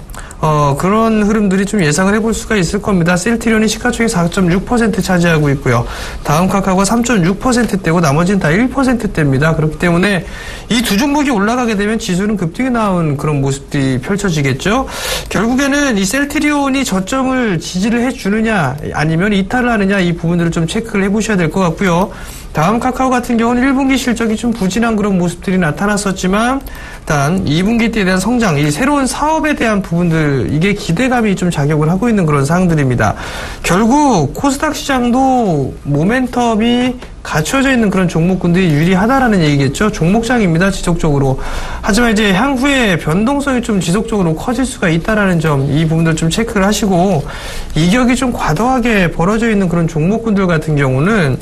그런 흐름들이 좀 예상을 해볼 수가 있을 겁니다. 셀트리온이 시가총액 4.6% 차지하고 있고요. 다음 카카오가 3.6%대고 나머지는 다 1%대입니다. 그렇기 때문에 이 두 종목이 올라가게 되면 지수는 급등이 나온 그런 모습들이 펼쳐지겠죠. 결국에는 이 셀트리온이 저점을 지지를 해주느냐 아니면 이탈을 하느냐 이 부분들을 좀 체크를 해보셔야 될 것 같고요. 다음 카카오 같은 경우는 1분기 실적이 좀 부진한 그런 모습들이 나타났었지만 일단 2분기 때에 대한 성장, 이 새로운 사업에 대한 부분들 이게 기대감이 좀 작용을 하고 있는 그런 사항들입니다. 결국 코스닥 시장도 모멘텀이 갖춰져 있는 그런 종목군들이 유리하다라는 얘기겠죠. 종목장입니다, 지속적으로. 하지만 이제 향후에 변동성이 좀 지속적으로 커질 수가 있다라는 점, 이 부분들 좀 체크를 하시고 이격이 좀 과도하게 벌어져 있는 그런 종목군들 같은 경우는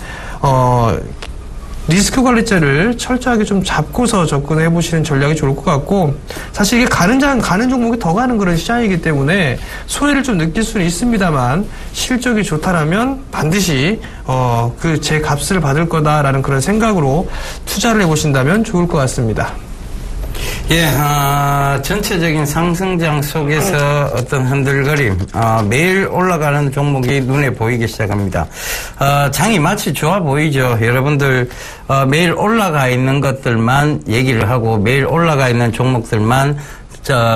리스크 관리자를 철저하게 좀 잡고서 접근해 보시는 전략이 좋을 것 같고 사실 이게 가는 종목이 더 가는 그런 시장이기 때문에 소외를 좀 느낄 수는 있습니다만 실적이 좋다라면 반드시 그 제 값을 받을 거다라는 그런 생각으로 투자를 해보신다면 좋을 것 같습니다. 예, 전체적인 상승장 속에서 어떤 흔들거림, 매일 올라가는 종목이 눈에 보이기 시작합니다. 장이 마치 좋아 보이죠. 여러분들, 매일 올라가 있는 것들만 얘기를 하고 매일 올라가 있는 종목들만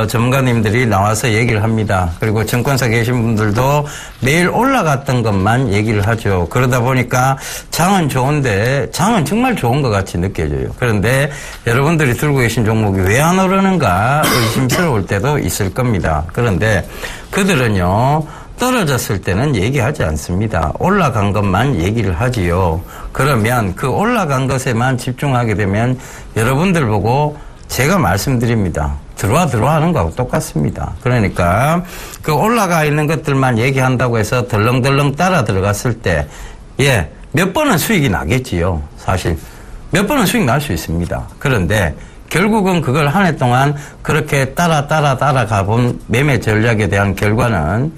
전문가님들이 나와서 얘기를 합니다. 그리고 증권사 계신 분들도 매일 올라갔던 것만 얘기를 하죠. 그러다 보니까 장은 좋은데 장은 정말 좋은 것 같이 느껴져요. 그런데 여러분들이 들고 계신 종목이 왜 안 오르는가 의심스러울 때도 있을 겁니다. 그런데 그들은요. 떨어졌을 때는 얘기하지 않습니다. 올라간 것만 얘기를 하지요. 그러면 그 올라간 것에만 집중하게 되면 여러분들 보고 제가 말씀드립니다. 들어와 하는 거하고 똑같습니다. 그러니까 그 올라가 있는 것들만 얘기한다고 해서 덜렁덜렁 따라 들어갔을 때 몇 번은 수익이 나겠지요. 사실 몇 번은 수익 날 수 있습니다. 그런데 결국은 그걸 한 해 동안 그렇게 따라 가본 매매 전략에 대한 결과는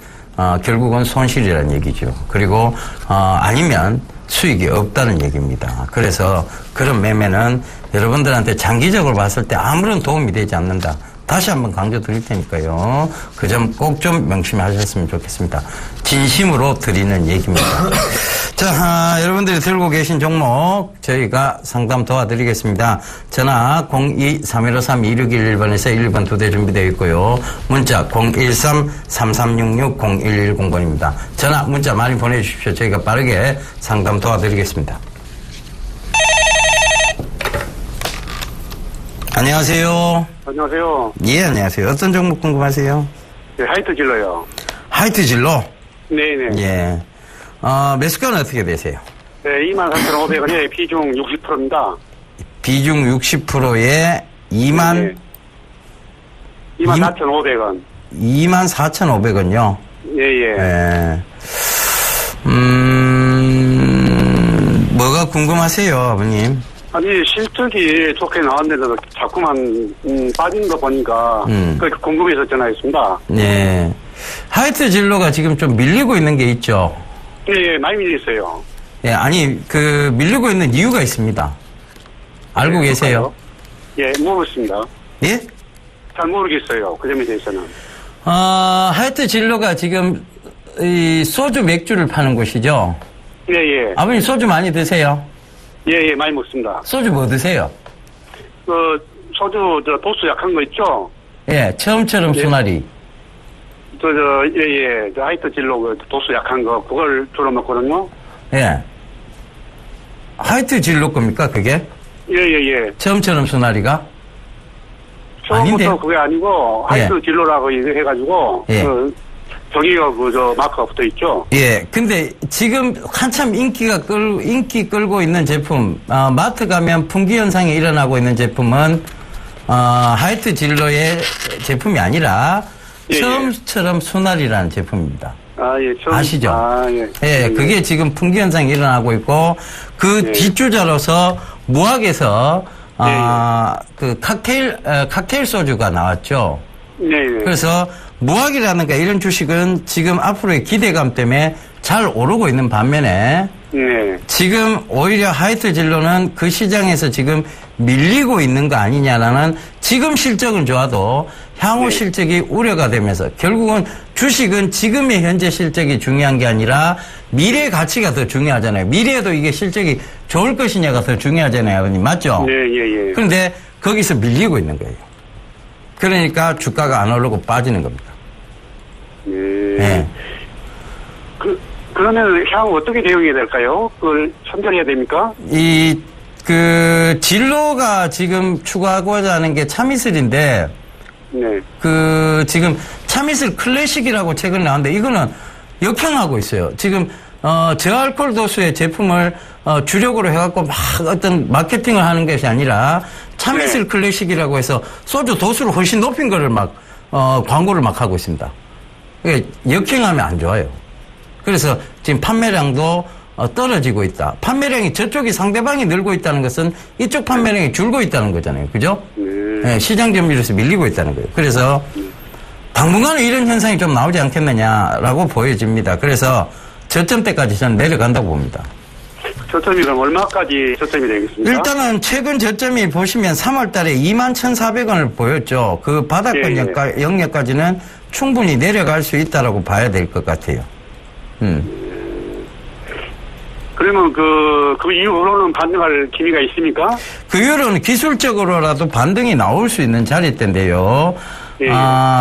결국은 손실이라는 얘기죠. 그리고 아니면 수익이 없다는 얘기입니다. 그래서 그런 매매는 여러분들한테 장기적으로 봤을 때 아무런 도움이 되지 않는다. 다시 한번 강조 드릴 테니까요. 그 점 꼭 좀 명심하셨으면 좋겠습니다. 진심으로 드리는 얘기입니다. 자, 여러분들이 들고 계신 종목 저희가 상담 도와드리겠습니다. 전화 02-3153-2611번에서 1번 2대 준비되어 있고요. 문자 013-3366-0110번입니다. 전화, 문자 많이 보내주십시오. 저희가 빠르게 상담 도와드리겠습니다. 안녕하세요. 안녕하세요. 예, 안녕하세요. 어떤 종목 궁금하세요? 네, 하이트 진로요. 하이트 진로? 네네. 예. 매수가는 어떻게 되세요? 네, 24,500원에 비중 60%입니다. 비중 60%에 24,500원. 24,500원요? 예. 예. 뭐가 궁금하세요, 아버님? 아니, 실적이 좋게 나왔는데도 자꾸만, 빠진 거 보니까, 그렇게 궁금해서 전화했습니다. 네. 하이트 진로가 지금 좀 밀리고 있는 게 있죠? 예, 많이 밀렸어요. 예, 아니, 밀리고 있는 이유가 있습니다. 알고 계세요? 예, 모르겠습니다. 예? 잘 모르겠어요. 그 점에 대해서는. 하이트 진로가 지금, 소주 맥주를 파는 곳이죠? 예. 아버님 소주 많이 드세요? 예, 많이 먹습니다. 소주 뭐 드세요? 소주, 도수 약한 거 있죠? 예, 처음처럼 수나리. 하이트 진로 도수 약한 거, 그걸 주로 먹거든요. 예. 하이트 진로 겁니까, 그게? 예. 처음처럼 수나리가? 처음부터 그게 아니고, 하이트 진로라고 해가지고, 예. 저기가 마크가 붙어 있죠? 예. 근데 지금 한참 인기 끌고 있는 제품, 마트 가면 품귀 현상이 일어나고 있는 제품은, 하이트 진로의 제품이 아니라, 처음처럼 수날이라는 제품입니다. 아시죠? 예, 그게 지금 품귀 현상이 일어나고 있고, 뒷주자로서 무학에서, 칵테일 소주가 나왔죠. 그래서 무학이라든가 이런 주식은 지금 앞으로의 기대감 때문에 잘 오르고 있는 반면에 지금 오히려 하이트 진로는 그 시장에서 지금 밀리고 있는 거 아니냐라는 지금 실적은 좋아도 향후 실적이 우려가 되면서 결국은 주식은 지금의 현재 실적이 중요한 게 아니라 미래 가치가 더 중요하잖아요. 미래에도 이게 실적이 좋을 것이냐가 더 중요하잖아요. 아버님 맞죠? 예. 그런데 거기서 밀리고 있는 거예요. 그러니까 주가가 안 오르고 빠지는 겁니다. 네. 그러면 향후 어떻게 대응해야 될까요? 그걸 선별해야 됩니까? 진로가 지금 추구하고자 하는 게 참이슬인데, 지금 참이슬 클래식이라고 최근에 나왔는데, 이거는 역행하고 있어요. 지금, 저알코올 도수의 제품을, 주력으로 해갖고 막 어떤 마케팅을 하는 것이 아니라, 참이슬 클래식이라고 해서 소주 도수를 훨씬 높인 거를 광고를 막 하고 있습니다. 역행하면 안 좋아요. 그래서 지금 판매량도 떨어지고 있다. 판매량이 저쪽이 상대방이 늘고 있다는 것은 이쪽 판매량이 줄고 있다는 거잖아요. 그죠? 네, 시장 점유율에서 밀리고 있다는 거예요. 그래서 당분간은 이런 현상이 좀 나오지 않겠느냐라고 보여집니다. 그래서 저점 때까지 저는 내려간다고 봅니다. 저점이 그럼 얼마까지 저점이 되겠습니까? 일단은 최근 저점이 보시면 3월 달에 21,400원을 보였죠. 그 바닥권 영역까지는 충분히 내려갈 수 있다라고 봐야 될 것 같아요. 그러면 그 이후로는 반등할 기미가 있습니까? 그 이후로는 기술적으로라도 반등이 나올 수 있는 자리대인데요.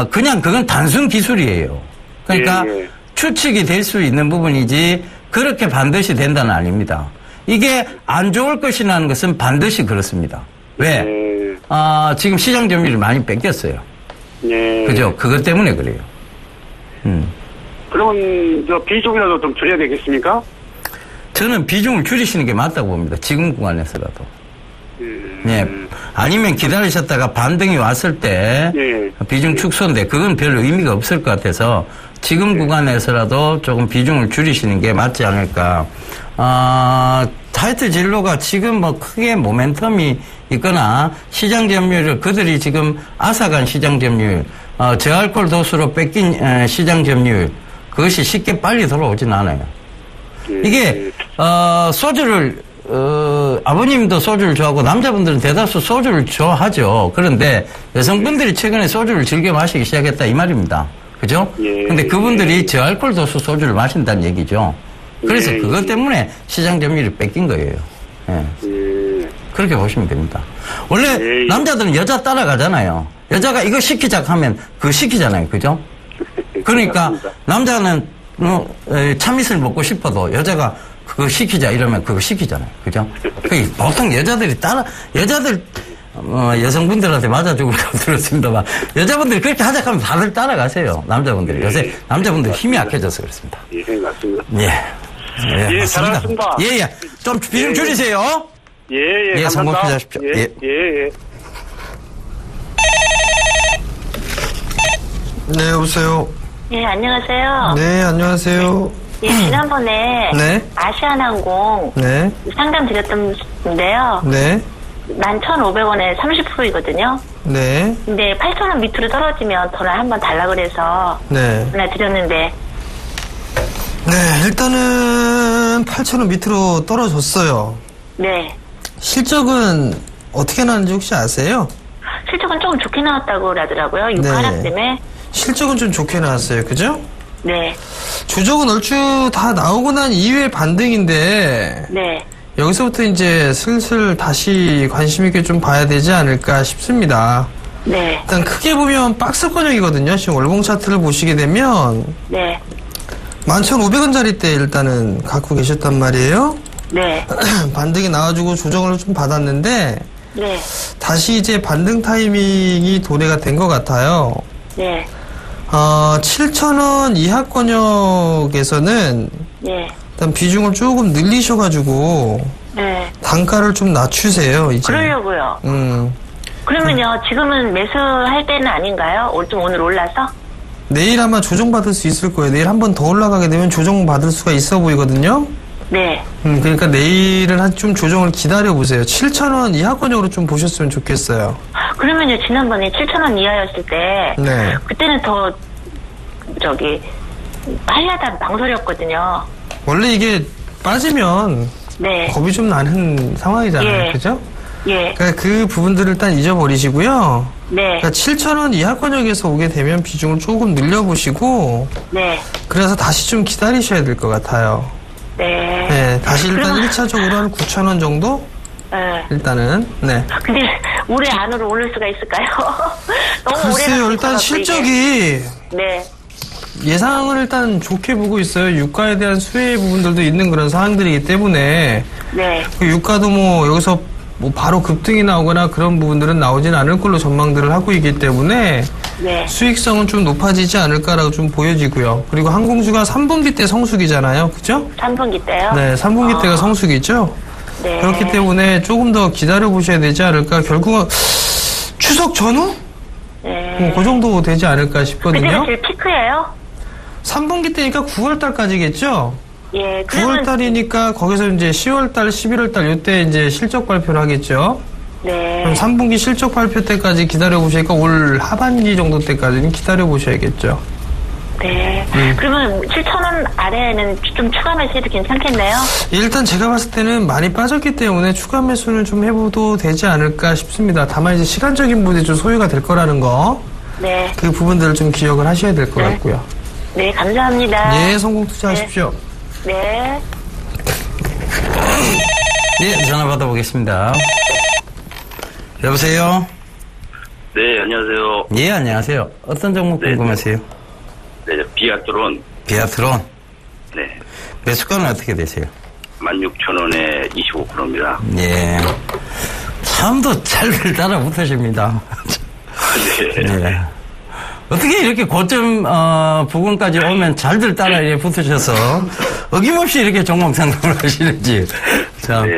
그냥 그건 단순 기술이에요. 그러니까 추측이 될 수 있는 부분이지 그렇게 반드시 된다는 아닙니다. 이게 안 좋을 것이라는 것은 반드시 그렇습니다. 왜? 지금 시장 점유율이 많이 뺏겼어요. 그죠? 그것 때문에 그래요. 그러면 비중이라도 좀 줄여야 되겠습니까? 저는 비중을 줄이시는 게 맞다고 봅니다. 지금 구간에서라도. 아니면 기다리셨다가 반등이 왔을 때 비중 축소인데 그건 별 의미가 없을 것 같아서 지금 구간에서라도 조금 비중을 줄이시는 게 맞지 않을까. 하이트 진로가 지금 크게 모멘텀이 있거나 시장 점유율을 그들이 지금 앗아간 시장 점유율, 저알코올 도수로 뺏긴 시장 점유율 그것이 쉽게 빨리 돌아오진 않아요. 이게 소주를 아버님도 소주를 좋아하고 남자분들은 대다수 소주를 좋아하죠. 그런데 여성분들이 최근에 소주를 즐겨 마시기 시작했다 이 말입니다. 그죠? 근데 그분들이 저알코올 도수 소주를 마신다는 얘기죠. 그래서 그것 때문에 시장 점유율이 뺏긴 거예요. 그렇게 보시면 됩니다. 원래 남자들은 여자 따라가잖아요. 여자가 이거 시키자 하면 그거 시키잖아요. 그죠? 그러니까 남자는 참이슬 먹고 싶어도 여자가 그거 시키자 이러면 그거 시키잖아요. 그죠? 보통 여자들 여성분들한테 맞아 죽을까 들었습니다만, 여자분들이 그렇게 하자하면 다들 따라가세요. 남자분들이. 요새 남자분들 힘이 약해져서 그렇습니다. 예, 맞습니다. 예, 잘하셨습니다. 예. 좀 비중 줄이세요. 예, 감사합니다. 성공 투자하십시오. 예. 네, 여보세요. 예, 안녕하세요. 네, 안녕하세요. 예, 지난번에 네. 아시아나항공 네. 상담 드렸던데요. 네. 11,500원에 30%이거든요. 네. 근데 8,000원 밑으로 떨어지면 전화 한번 달라 그래서 네. 전화 드렸는데. 네, 일단은 8,000원 밑으로 떨어졌어요. 네. 실적은 어떻게 나왔는지 혹시 아세요? 실적은 조금 좋게 나왔다고 하더라고요. 유가 하락 때문에. 실적은 좀 좋게 나왔어요. 그죠? 네. 조정은 얼추 다 나오고 난 이후의 반등인데. 네. 여기서부터 이제 슬슬 다시 관심 있게 좀 봐야 되지 않을까 싶습니다. 네. 일단 크게 보면 박스권역이거든요. 지금 월봉 차트를 보시게 되면. 네. 11,500원짜리 때 일단은 갖고 계셨단 말이에요. 네. 반등이 나와주고 조정을 좀 받았는데. 네. 다시 이제 반등 타이밍이 도래가 된 것 같아요. 네. 7,000원 이하권역에서는 네. 일단 비중을 조금 늘리셔가지고 네. 단가를 좀 낮추세요. 이제. 그러려고요. 그러면요, 지금은 매수할 때는 아닌가요? 오늘 올라서? 내일 아마 조정받을 수 있을 거예요. 내일 한 번 더 올라가게 되면 조정받을 수가 있어 보이거든요. 네. 그러니까 내일은 좀 조정을 기다려보세요. 7,000원 이하권역으로 좀 보셨으면 좋겠어요. 그러면요, 지난번에 7,000원 이하였을 때, 네. 그때는 더, 하려다 망설였거든요. 원래 이게 빠지면 네. 겁이 좀 나는 상황이잖아요. 예. 그죠? 예. 그러니까 그 부분들을 일단 잊어버리시고요. 네. 그러니까 7,000원 이하권역에서 오게 되면 비중을 조금 늘려보시고, 네. 그래서 다시 좀 기다리셔야 될 것 같아요. 네. 네, 다시 일단 그러면... 1차적으로 한 9,000원 정도? 네. 일단은, 네. 근데 올해 안으로 오를 수가 있을까요? 너무 글쎄요, 일단 실적이. 네. 예상을 일단 좋게 보고 있어요. 유가에 대한 수혜 부분들도 있는 그런 상황들이기 때문에. 네. 그 유가도 여기서 바로 급등이 나오거나 그런 부분들은 나오진 않을 걸로 전망들을 하고 있기 때문에. 네. 수익성은 좀 높아지지 않을까라고 좀 보여지고요. 그리고 항공주가 3분기 때 성수기잖아요. 그죠? 3분기 때요? 네, 3분기 때가 성수기죠? 네. 그렇기 때문에 조금 더 기다려보셔야 되지 않을까. 결국은 추석 전후? 네. 그 정도 되지 않을까 싶거든요. 그때가 제일 피크예요? 3분기 때니까 9월달까지겠죠? 예, 9월달이니까 거기서 이제 10월달, 11월달 이때 이제 실적 발표를 하겠죠? 네. 그럼 3분기 실적 발표 때까지 기다려보시니까 올 하반기 정도 때까지는 기다려보셔야겠죠. 네. 그러면 7,000원 아래에는 좀 추가 매수해도 괜찮겠네요? 일단 제가 봤을 때는 많이 빠졌기 때문에 추가 매수는 좀 해봐도 되지 않을까 싶습니다. 다만 이제 시간적인 부분이 좀 소요가 될 거라는 거. 네. 그 부분들을 좀 기억을 하셔야 될 것 같고요. 네, 감사합니다. 네, 성공 투자하십시오. 네. 네, 전화 받아보겠습니다. 여보세요? 네, 안녕하세요. 예, 안녕하세요. 어떤 종목 궁금하세요? 네, 비아트론. 비아트론? 네. 매수가는 어떻게 되세요? 16,000원에 25%입니다. 예. 참도 잘들 따라 붙으십니다. 네. 네. 어떻게 이렇게 고점, 부근까지 오면 잘들 따라 이렇게 붙으셔서 어김없이 이렇게 종목 상담을 하시는지. 참. 네.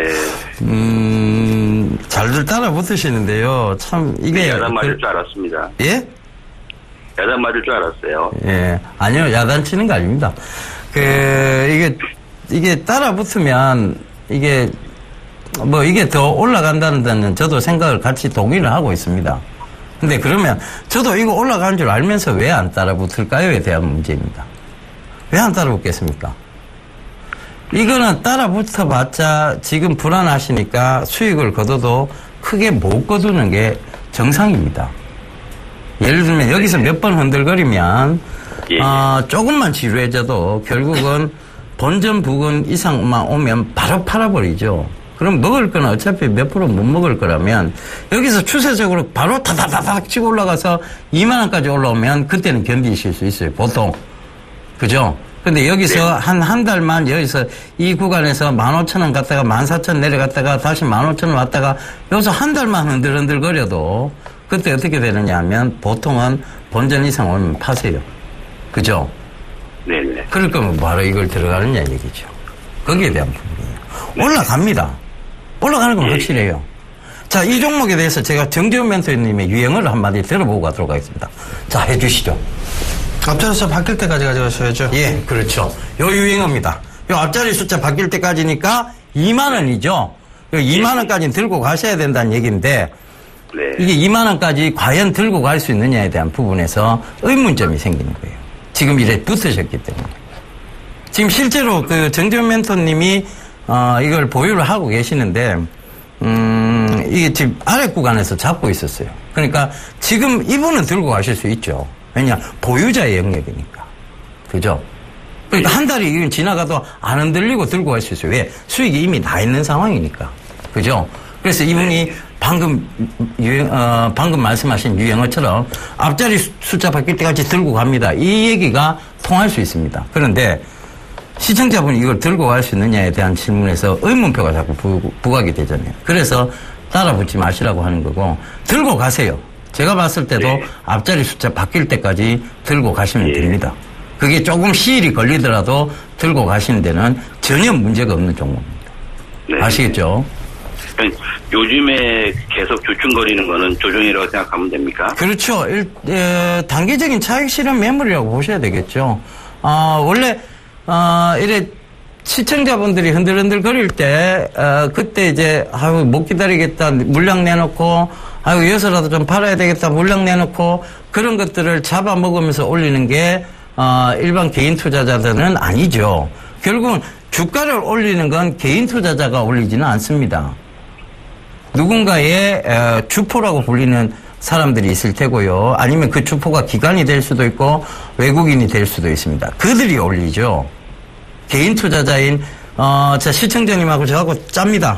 잘들 따라 붙으시는데요. 참, 이게. 네, 야단 맞을 줄 알았습니다. 예? 야단 맞을 줄 알았어요. 예. 아니요, 야단 치는 거 아닙니다. 이게 따라 붙으면, 이게 더 올라간다는 데는 저도 생각을 같이 동의를 하고 있습니다. 근데 그러면 저도 이거 올라가는 줄 알면서 왜 안 따라 붙을까요에 대한 문제입니다. 왜 안 따라 붙겠습니까? 이거는 따라 붙어봤자 지금 불안하시니까 수익을 거둬도 크게 못 거두는 게 정상입니다. 예를 들면 여기서 몇 번 흔들거리면 조금만 지루해져도 결국은 본전 부근 이상만 오면 바로 팔아버리죠. 그럼 먹을 거는 어차피 몇 프로 못 먹을 거라면 여기서 추세적으로 바로 타다다닥 치고 올라가서 2만 원까지 올라오면 그때는 견디실 수 있어요. 보통. 그죠? 근데 여기서 한 달만 여기서 이 구간에서 15,000원 갔다가 14,000원 내려갔다가 다시 15,000원 왔다가 여기서 한 달만 흔들흔들거려도 그때 어떻게 되느냐 하면 보통은 본전 이상 오면 파세요. 그죠? 네네. 그럴 거면 바로 이걸 들어가느냐 얘기죠. 거기에 대한 부분이에요. 올라갑니다. 올라가는 건 확실해요. 자, 이 종목에 대해서 제가 정재훈 멘토님의 유행을 한마디 들어보고 가도록 하겠습니다. 자, 해주시죠. 앞자리 숫자 바뀔 때까지 가져가셔야죠. 예, 그렇죠. 요 유행어입니다. 요 앞자리 숫자 바뀔 때까지니까 2만원이죠. 2만원까지는 들고 가셔야 된다는 얘기인데, 네. 이게 2만원까지 과연 들고 갈 수 있느냐에 대한 부분에서 의문점이 생기는 거예요. 지금 이래 붙으셨기 때문에. 지금 실제로 그 정재훈 멘토님이, 이걸 보유를 하고 계시는데, 이게 지금 아래 구간에서 잡고 있었어요. 그러니까 지금 이분은 들고 가실 수 있죠. 왜냐, 보유자의 영역이니까. 그죠? 그러니까 한 달이 지나가도 안 흔들리고 들고 갈 수 있어요. 왜? 수익이 이미 나 있는 상황이니까. 그죠? 그래서 이분이 방금 말씀하신 유행어처럼 앞자리 숫자 바뀔 때까지 들고 갑니다. 이 얘기가 통할 수 있습니다. 그런데 시청자분이 이걸 들고 갈 수 있느냐에 대한 질문에서 의문표가 자꾸 부각이 되잖아요. 그래서 따라붙지 마시라고 하는 거고, 들고 가세요. 제가 봤을 때도 네. 앞자리 숫자 바뀔 때까지 들고 가시면 네. 됩니다. 그게 조금 시일이 걸리더라도 들고 가시는 데는 전혀 문제가 없는 종목입니다. 네. 아시겠죠? 요즘에 계속 주춤거리는 거는 조정이라고 생각하면 됩니까? 그렇죠. 단기적인 차익 실현 매물이라고 보셔야 되겠죠. 원래 이래 시청자분들이 흔들흔들 거릴 때, 그때 이제, 못 기다리겠다, 물량 내놓고, 여기서라도 좀 팔아야 되겠다, 물량 내놓고, 그런 것들을 잡아먹으면서 올리는 게, 일반 개인 투자자들은 아니죠. 결국은 주가를 올리는 건 개인 투자자가 올리지는 않습니다. 누군가의, 주포라고 불리는 사람들이 있을 테고요. 아니면 그 주포가 기관이 될 수도 있고, 외국인이 될 수도 있습니다. 그들이 올리죠. 개인 투자자인, 시청자님하고 저하고 짭니다.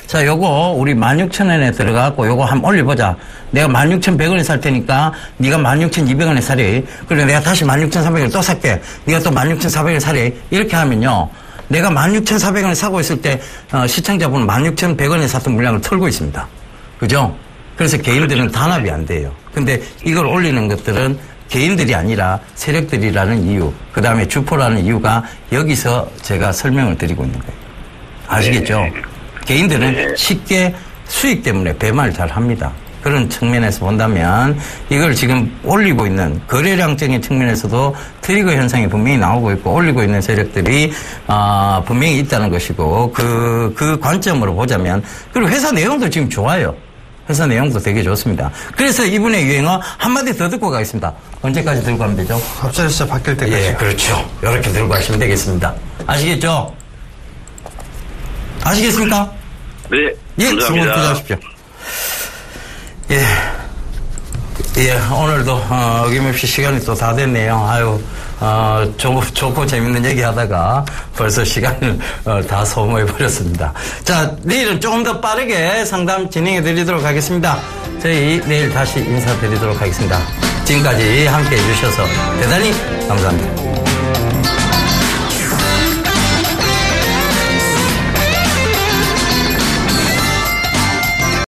자, 요거 우리 16,000원에 들어가고 요거 한번 올려보자. 내가 16,100원에 살 테니까 네가 16,200원에 사리. 그리고 내가 다시 16,300원에 또 살게. 네가 또 16,400원에 사리. 이렇게 하면요. 내가 16,400원에 사고 있을 때 시청자분은 16,100원에 샀던 물량을 털고 있습니다. 그죠? 그래서 개인들은 단합이 안 돼요. 근데 이걸 올리는 것들은 개인들이 아니라 세력들이라는 이유, 그 다음에 주포라는 이유가 여기서 제가 설명을 드리고 있는 거예요. 아시겠죠? 네. 개인들은 네. 쉽게 수익 때문에 배말 잘 합니다. 그런 측면에서 본다면 이걸 지금 올리고 있는 거래량적인 측면에서도 트리거 현상이 분명히 나오고 있고 올리고 있는 세력들이 분명히 있다는 것이고 그 관점으로 보자면, 그리고 회사 내용도 지금 좋아요. 회사 내용도 되게 좋습니다. 그래서 이분의 유행어 한마디 더 듣고 가겠습니다. 언제까지 들고 가면 되죠? 앞자리 숫자 바뀔 때까지. 예, 그렇죠. 이렇게 들고 가시면 되겠습니다. 아시겠죠? 아시겠습니까? 네. 예, 수고 투자하십시오. 예. 예, 오늘도, 어김없이 시간이 또 다 됐네요. 아유, 좋고 재밌는 얘기 하다가 벌써 시간을 다 소모해버렸습니다. 자, 내일은 조금 더 빠르게 상담 진행해 드리도록 하겠습니다. 저희 내일 다시 인사드리도록 하겠습니다. 지금까지 함께 해주셔서 대단히 감사합니다.